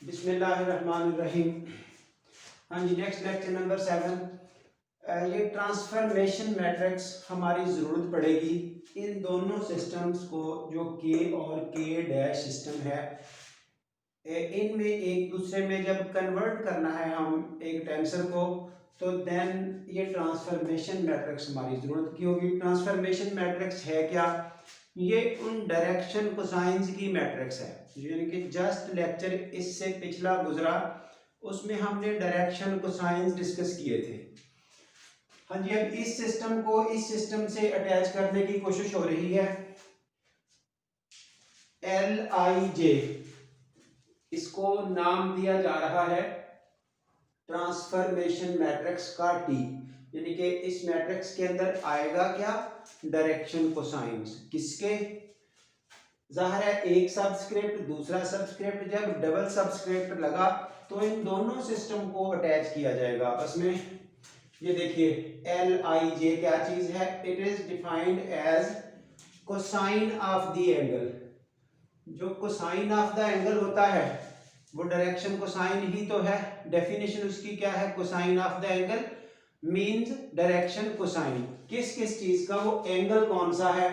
बिस्मिल्लाहिर्रहमानिर्रहीम। हाँ जी, next lecture number 7। ये ट्रांसफॉर्मेशन मैट्रिक्स हमारी ज़रूरत पड़ेगी इन दोनों सिस्टम्स को, जो के और के डैश सिस्टम है, इनमें एक दूसरे में जब कन्वर्ट करना है हम एक टेंसर को, तो देन ये ट्रांसफॉर्मेशन मैट्रिक्स हमारी ज़रूरत की होगी। ट्रांसफॉर्मेशन मैट्रिक्स है क्या? ये उन डायरेक्शन कोसाइंस की मैट्रिक्स है, यानी कि जस्ट लेक्चर इससे पिछला गुजरा उसमें हमने डायरेक्शन कोसाइंस डिस्कस किए थे। हाँ जी, अब इस सिस्टम को इस सिस्टम से अटैच करने की कोशिश हो रही है। एल आई जे, इसको नाम दिया जा रहा है ट्रांसफॉर्मेशन मैट्रिक्स का टी, यानी कि इस मैट्रिक्स के अंदर आएगा क्या? Direction cosines. किसके? जाहिर है एक सबस्क्रिप्ट दूसरा सबस्क्रिप्ट, जब डबल सबस्क्रिप्ट लगा तो इन दोनों सिस्टम को अटैच किया जाएगा आपस में। ये देखिए एल आई जे क्या चीज है? It is defined as cosine of the angle. जो कोसाइन ऑफ द एंगल होता है वो डायरेक्शन कोसाइन ही तो है। डेफिनेशन उसकी क्या है? Cosine of the angle means direction cosine. किस किस चीज का? वो एंगल कौन सा है?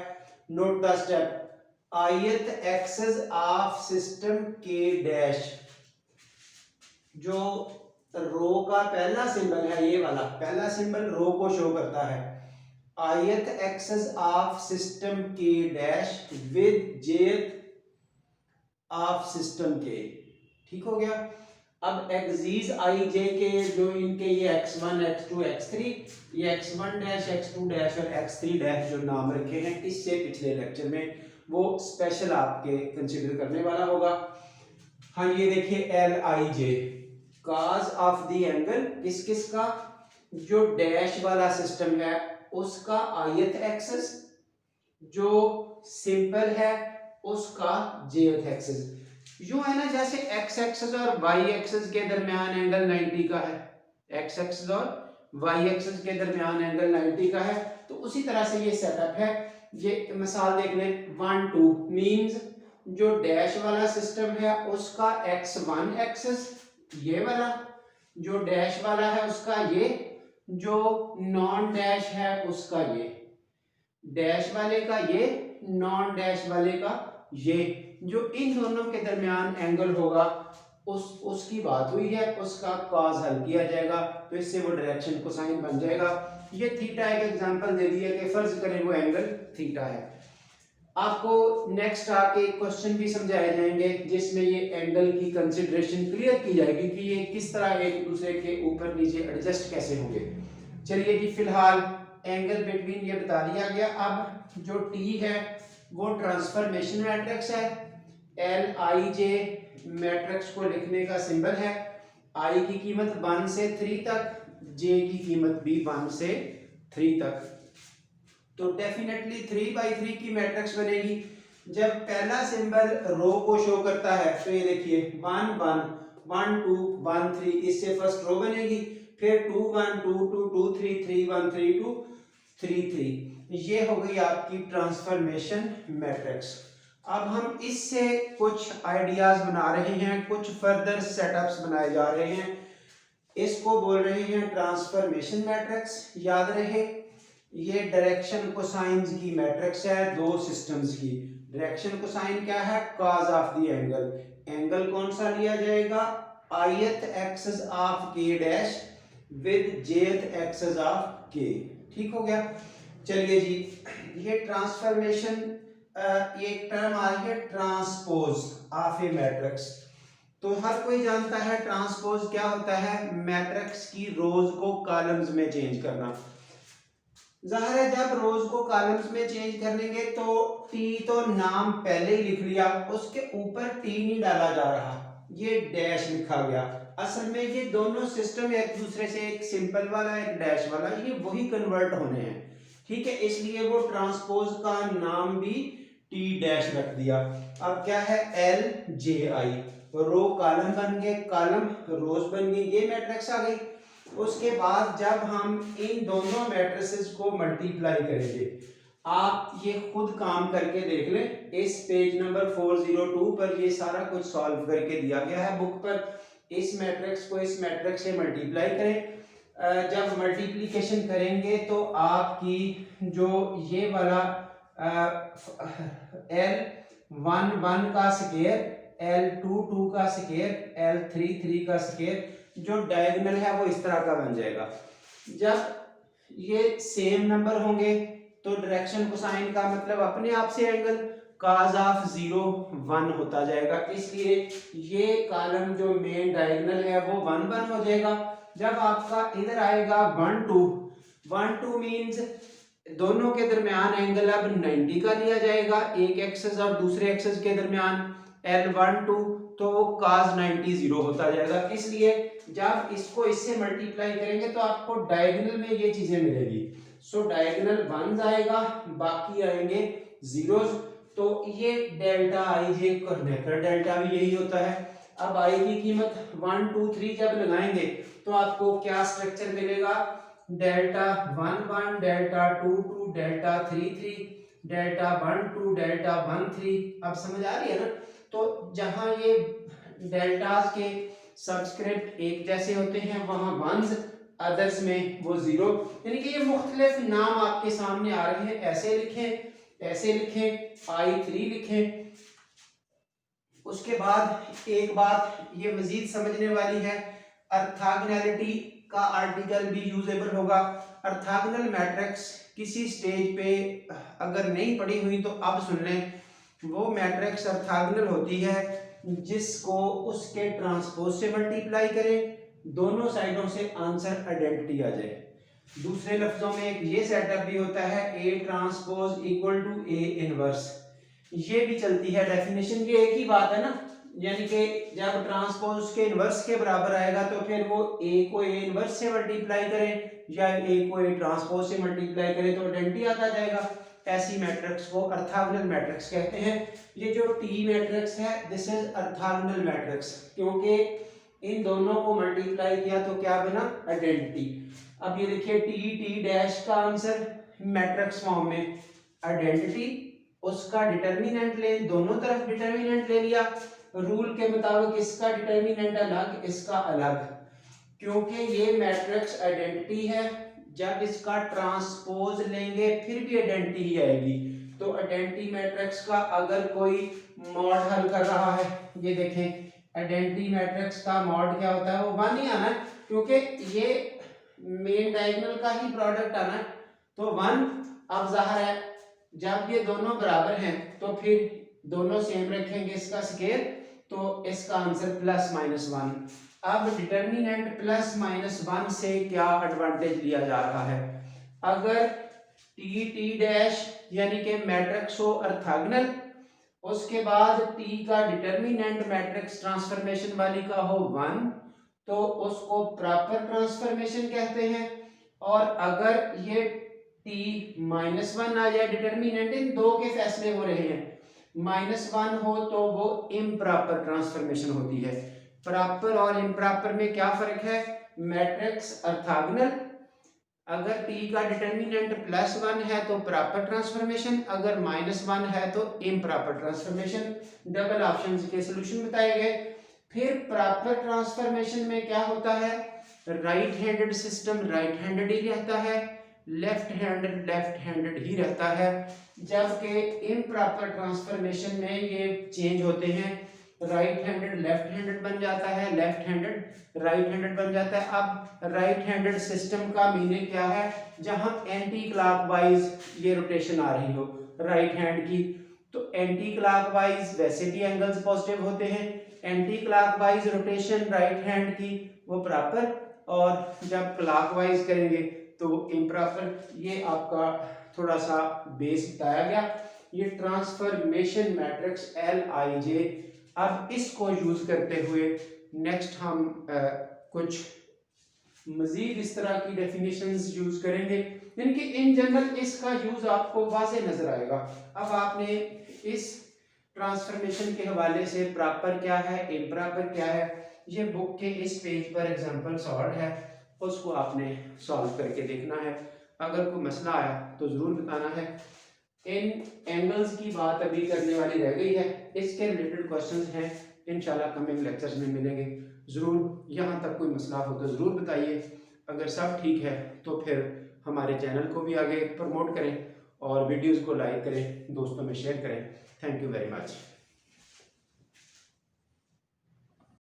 Note the step. आयत एक्सेस ऑफ सिस्टम के डैश, जो रो का पहला सिंबल है, ये वाला पहला सिंबल रो को शो करता है। आयत एक्सेस ऑफ सिस्टम के डैश विद जेथ ऑफ सिस्टम के। ठीक हो गया। अब एक्सिस आई जे के जो इनके ये x1 x2 x3, ये x1 डैश x2 डैश और x3 डैश जो नाम रखे हैं इससे पिछले लेक्चर में, वो स्पेशल आपके कंसीडर करने वाला होगा। हाँ ये देखिए L I J, cause of the angle किस किस का? जो डैश वाला सिस्टम है उसका आयत एक्सेस, जो सिंपल है उसका जेथ एक्सेस। यूं है ना जैसे x एक्सेस और y एक्सेस के दरमियान एंगल 90 का है, x एक्सेस और y एक्सेस के दरमियान एंगल 90 का है, तो उसी तरह से ये सेटअप है। ये मिसाल देख लें 1 2 मींस जो डैश वाला सिस्टम है उसका x1 एक्सेस ये वाला, जो डैश वाला है उसका ये, जो नॉन डैश है उसका ये, डैश वाले का ये, नॉन डैश वाले का ये, जो इन दोनों के दरमियान एंगल होगा उसकी बात हुई है, उसका कॉज हल किया जाएगा, तो इससे वो डायरेक्शन कोसाइन बन जाएगा। ये थीटा एक एग्जांपल दे दिया कि फर्ज करें वो एंगल थीटा है। आपको नेक्स्ट आके क्वेश्चन भी समझाए जाएंगे जिसमें ये एंगल की कंसिडरेशन क्लियर की जाएगी कि ये किस तरह एक दूसरे के ऊपर नीचे एडजस्ट कैसे होंगे। चलिए जी, फिलहाल एंगल बिटवीन ये बता दिया गया। अब जो टी है वो ट्रांसफॉर्मेशन मैट्रिक्स है। एल आई जे मैट्रिक्स को लिखने का सिंबल है। आई की कीमत 1 से 3 तक, जे की कीमत भी 1 से 3 तक, तो डेफिनेटली 3/3 की मैट्रिक्स बनेगी। जब पहला सिंबल रो को शो करता है तो ये देखिए 1 1 1 2 1 3, इससे फर्स्ट रो बनेगी, फिर 2 1 2 2 2 3 3 1 3 2 3 3। ये हो गई आपकी ट्रांसफॉर्मेशन मैट्रिक्स। अब हम इससे कुछ आइडियाज बना रहे हैं, कुछ फर्दर सेटअप्स बनाए जा रहे हैं। इसको बोल रहे हैं ट्रांसफॉर्मेशन मैट्रिक्स। याद रहे ये डायरेक्शन कोसाइंस की मैट्रिक्स है दो सिस्टम्स की। डायरेक्शन कोसाइन क्या है? Cause of the angle. Angle कौन सा लिया जाएगा? आयत एक्सेस ऑफ के डैश विद जेथ एक्सेस ऑफ के। ठीक हो गया। चलिए जी, ये ट्रांसफॉर्मेशन, ये टर्म आ रही है ट्रांसपोज ऑफ ए मैट्रिक्स। तो हर कोई जानता है ट्रांसपोज क्या होता है? मैट्रिक्स की रोज को कॉलम्स में चेंज करना। जाहिर है जब रोज को कॉलम्स में चेंज करेंगे तो टी तो नाम पहले ही लिख लिया, उसके ऊपर टी नहीं डाला जा रहा, ये डैश लिखा गया। असल में ये दोनों सिस्टम एक दूसरे से, एक सिंपल वाला एक डैश वाला, ये वही कन्वर्ट होने हैं। ठीक है, इसलिए वो ट्रांसपोज का नाम भी टी डैश रख दिया। अब क्या है? एल जे आई, रो कॉलम बन गए, कॉलम रोज बन गई, ये मैट्रिक्स आ गई। उसके बाद जब हम इन दोनों मैट्रिसेस को मल्टीप्लाई करेंगे, आप ये खुद काम करके देख लें। इस पेज नंबर 402 पर ये सारा कुछ सॉल्व करके दिया गया है बुक पर। इस मैट्रिक्स को इस मैट्रिक्स से मल्टीप्लाई करें। जब मल्टीप्लिकेशन करेंगे तो आपकी जो ये वाला L11 का स्क्वायर, L22 का स्क्वायर, L33 का स्क्वायर जो डायगोनल है वो इस तरह का बन जाएगा। जब ये सेम नंबर होंगे तो डायरेक्शन कोसाइन का मतलब अपने आप से एंगल cos ऑफ 0 1 होता जाएगा, इसलिए ये कॉलम जो मेन डायगोनल है वो 1 1 हो जाएगा। जब आपका इधर आएगा 1 2, 1 2 मींस दोनों के दरमियान एंगल अब 90 का लिया जाएगा, एक एक्सिस और दूसरे एक्सिस के दरमियान L12, तो वो cos 90 0 होता जाएगा। इसलिए जब इसको इससे मल्टीप्लाई करेंगे तो आपको डायगोनल में ये चीजें मिलेगी। सो डायगोनल 1 आएगा, बाकी आएंगे जीरोस। तो ये डेल्टा आई जे कर्नेकर डेल्टा भी यही होता है। अब आई की कीमत 1 2 3 जब लगाएंगे तो आपको क्या स्ट्रक्चर मिलेगा, delta 1 1, delta 2 2, delta 3 3, delta 1 2, delta 1 3। अब समझ आ रही है ना। तो जहां ये डेल्टास के सबस्क्रिप्ट एक जैसे होते हैं वहां वंस, अदर्स में वो जीरो, यानी कि ये मुख्तलिफ नाम आपके सामने आ रहे हैं। ऐसे लिखें, ऐसे लिखें, I3 लिखें। उसके बाद एक बात ये मजीद समझने वाली है, ऑर्थोगोनैलिटी का आर्टिकल भी यूजेबल होगा। ऑर्थोगोनल मैट्रिक्स किसी स्टेज पे अगर नहीं पढ़ी हुई तो अब सुन लें। वो मैट्रिक्स ऑर्थोगोनल होती है जिसको उसके ट्रांसपोज से मल्टीप्लाई करें, दोनों साइडों से आंसर आइडेंटिटी आ जाए। दूसरे लफ्जों में एक ये सेटअप भी होता है, A transpose equal to A inverse, ये भी चलती है डेफिनेशन। ये एक ही बात है ना, यानी कि जब ट्रांसपोज के इनवर्स के बराबर आएगा तो फिर वो A को A इनवर्स से मल्टीप्लाई करें या A को A ट्रांसपोज से मल्टीप्लाई करें तो आइडेंटिटी आता जाएगा। ऐसी मैट्रिक्स को ऑर्थोगोनल मैट्रिक्स कहते हैं। ये जो T मैट्रिक्स है दिस इज ऑर्थोगोनल मैट्रिक्स, क्योंकि इन दोनों को मल्टीप्लाई किया तो क्या बना, आइडेंटिटी। अब ये देखिए T डैश का आंसर मैट्रिक्स फॉर्म में आइडेंटिटी, उसका डिटर्मिनेंट ले, दोनों तरफ डिटर्मिनेंट ले लिया। रूल के मुताबिक इसका डिटर्मिनेंट अलग, इसका अलग, क्योंकि ये मैट्रिक्स आइडेंटिटी है। जब इसका ट्रांसपोज लेंगे फिर भी आइडेंटिटी ही आएगी। तो आइडेंटिटी मैट्रिक्स का अगर कोई मॉड हल कर रहा है, ये देखें आइडेंटिटी मैट्रिक्स का मॉड क्या होता है, वो 1 ही आना है, क्योंकि ये मेन डायगोनल का ही प्रोडक्ट आना है तो 1। अब जाहिर है जब ये दोनों बराबर हैं तो फिर दोनों सेम रखेंगे इसका स्क्वायर, तो इसका आंसर प्लस माइनस 1। अब डिटर्मिनेंट प्लस माइनस 1 से क्या एडवांटेज लिया जा रहा है, अगर T डैश यानी कि मैट्रिक्स हो ऑर्थोगोनल, उसके बाद T का डिटर्मिनेंट मैट्रिक्स ट्रांसफॉर्मेशन वाली का हो 1, तो उसको प्रॉपर ट्रांसफॉर्मेशन कहते हैं। और अगर ये T माइनस 1 आ जाए डिटर्मिनेंट, इन दो के फैसले हो रहे हैं, माइनस 1 हो तो वो इम्प्रॉपर ट्रांसफॉर्मेशन होती है। प्रॉपर और इम्प्रॉपर में क्या फर्क है, मैट्रिक्स ऑर्थोगोनल अगर T का डिटर्मिनेंट प्लस 1 है तो प्रॉपर ट्रांसफॉर्मेशन, अगर माइनस 1 है तो इम्प्रॉपर ट्रांसफॉर्मेशन। डबल ऑप्शंस के सॉल्यूशन बताए गए। फिर प्रॉपर ट्रांसफॉर्मेशन में क्या होता है, right handed system right handed ही रहता है, लेफ्ट हैंडेड ही रहता है, जबकि इम्प्रॉपर ट्रांसफॉर्मेशन में ये चेंज होते हैं, राइट हैंडेड लेफ्ट हैंडेड बन जाता है, लेफ्ट हैंडेड राइट हैंडेड बन जाता है। अब राइट हैंडेड सिस्टम का मीनिंग क्या है, जहां एंटी क्लॉकवाइज ये रोटेशन आ रही हो राइट हैंड की, तो एंटी क्लॉकवाइज वैसे भी एंगल्स पॉजिटिव होते हैं, anti clockwise rotation right hand की वो प्रॉपर, और जब क्लॉकवाइज करेंगे तो इम्प्रॉपर। ये आपका थोड़ा सा बेस बताया गया। ये ट्रांसफॉर्मेशन मैट्रिक्स LIJ। अब इसको यूज करते हुए नेक्स्ट हम कुछ मजीद इस तरह की डेफिनेशंस यूज करेंगे, यानी कि इन जनरल इसका यूज आपको वाज़े नजर आएगा। अब आपने इस ट्रांसफॉर्मेशन के हवाले से प्रॉपर क्या है इम्प्रॉपर क्या है, ये बुक के इस पेज पर एग्जांपल सॉल्व है, उसको आपने सॉल्व करके देखना है। अगर कोई मसला आया तो ज़रूर बताना है। इन एंगल्स की बात अभी करने वाली रह गई है, इसके रिलेटेड क्वेश्चंस हैं, इंशाल्लाह कमिंग लेक्चर्स में मिलेंगे। ज़रूर यहाँ तक कोई मसला हो तो ज़रूर बताइए। अगर सब ठीक है तो फिर हमारे चैनल को भी आगे प्रमोट करें और वीडियोज़ को लाइक करें, दोस्तों में शेयर करें। Thank you very much.